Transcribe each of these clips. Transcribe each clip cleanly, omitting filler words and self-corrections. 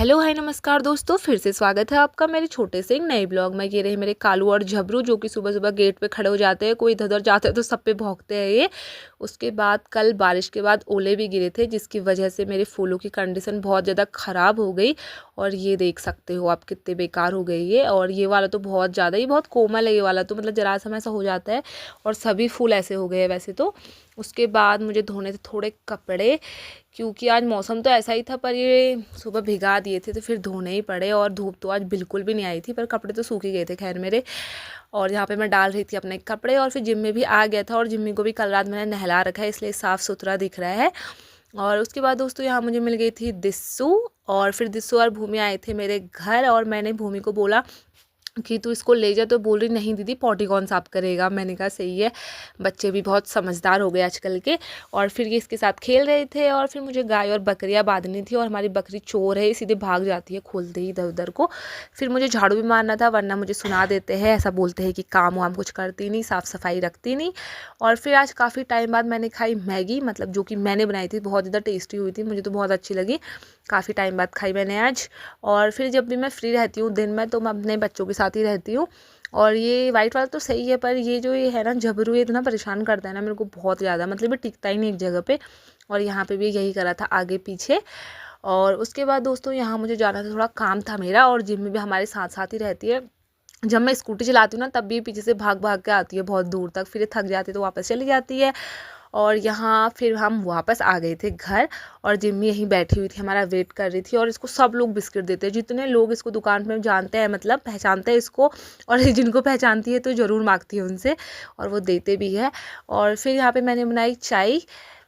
Hello hi नमस्कार दोस्तों, फिर से स्वागत है आपका मेरे छोटे से एक नए ब्लॉग में। ये रहे मेरे कालू और झबरू जो कि सुबह सुबह गेट पे खड़े हो जाते हैं। कोई इधर उधर जाते हैं तो सब पे भौंकते हैं ये। उसके बाद कल बारिश के बाद ओले भी गिरे थे, जिसकी वजह से मेरे फूलों की कंडीशन बहुत ज़्यादा ख़राब हो गई। और ये देख सकते हो आप कितने बेकार हो गई ये। और ये वाला तो बहुत ज़्यादा ही बहुत कोमल है, ये वाला तो मतलब जरा सा ऐसा हो जाता है। और सभी फूल ऐसे हो गए हैं वैसे तो। उसके बाद मुझे धोने थे थोड़े कपड़े, क्योंकि आज मौसम तो ऐसा ही था, पर ये सुबह भिगा दिए थे तो फिर धोने ही पड़े। और धूप तो आज बिल्कुल भी नहीं आई थी, पर कपड़े तो सूख ही गए थे खैर मेरे। और यहाँ पे मैं डाल रही थी अपने कपड़े, और फिर जिम में भी आ गया था। और जिम्मी को भी कल रात मैंने नहला रखा है, इसलिए साफ़ सुथरा दिख रहा है। और उसके बाद दोस्तों यहाँ मुझे मिल गई थी दिस्सू। और फिर दिस्सू और भूमि आए थे मेरे घर, और मैंने भूमि को बोला कि तू इसको ले जा, तो बोल रही नहीं दीदी पॉटी कौन साफ करेगा। मैंने कहा सही है, बच्चे भी बहुत समझदार हो गए आजकल के। और फिर ये इसके साथ खेल रहे थे। और फिर मुझे गाय और बकरियां बांधनी थी, और हमारी बकरी चोर है, सीधे भाग जाती है खोलते ही इधर उधर को। फिर मुझे झाड़ू भी मारना था, वरना मुझे सुना देते हैं, ऐसा बोलते हैं कि काम वाम कुछ करती नहीं, साफ़ सफाई रखती नहीं। और फिर आज काफ़ी टाइम बाद मैंने खाई मैगी, मतलब जो कि मैंने बनाई थी, बहुत ज़्यादा टेस्टी हुई थी, मुझे तो बहुत अच्छी लगी। काफ़ी टाइम बाद खाई मैंने आज। और फिर जब भी मैं फ्री रहती हूँ दिन में, तो मैं अपने बच्चों के साथ ही रहती हूँ। और ये वाइट वाला तो सही है, पर ये जो ये है ना झबरू, ये इतना परेशान करता है ना मेरे को बहुत ज़्यादा, मतलब ये टिकता ही नहीं एक जगह पे। और यहाँ पे भी यही करा था आगे पीछे। और उसके बाद दोस्तों यहाँ मुझे जाना था, थोड़ा काम था मेरा। और जिम में भी हमारे साथ साथ ही रहती है। जब मैं स्कूटी चलाती हूँ ना, तब भी पीछे से भाग भाग के आती है बहुत दूर तक, फिर ये थक जाती है तो वापस चली जाती है। और यहाँ फिर हम वापस आ गए थे घर, और जिम्मी यहीं बैठी हुई थी, हमारा वेट कर रही थी। और इसको सब लोग बिस्किट देते हैं, जितने लोग इसको दुकान में जानते हैं, मतलब पहचानते हैं इसको। और जिनको पहचानती है तो ज़रूर मांगती है उनसे, और वो देते भी है। और फिर यहाँ पे मैंने बनाई चाय।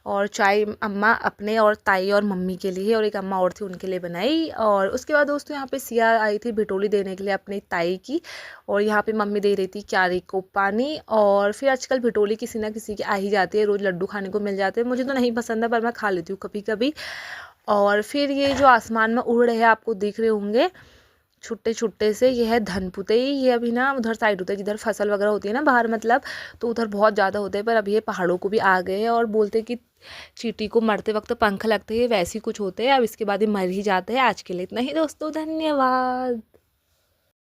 और चाय अम्मा अपने और ताई और मम्मी के लिए, और एक अम्मा और थी उनके लिए बनाई। और उसके बाद दोस्तों यहाँ पे सिया आई थी बिटोली देने के लिए अपनी ताई की। और यहाँ पे मम्मी दे रही थी क्यारी को पानी। और फिर आजकल बिटोली किसी ना किसी की आ ही जाती है, रोज़ लड्डू खाने को मिल जाते हैं। मुझे तो नहीं पसंद है, पर मैं खा लेती हूँ कभी कभी। और फिर ये जो आसमान में उड़ रहे हैं आपको दिख रहे होंगे छुट्टे छुट्टे से, ये है धनपुतई। ये अभी ना उधर साइड होता है जिधर फसल वगैरह होती है ना बाहर, मतलब तो उधर बहुत ज़्यादा होते हैं। पर अभी ये पहाड़ों को भी आ गए हैं। और बोलते हैं कि चींटी को मरते वक्त पंख लगते हैं, वैसे ही कुछ होते हैं। अब इसके बाद ये मर ही जाते हैं। आज के लिए इतना ही दोस्तों, धन्यवाद।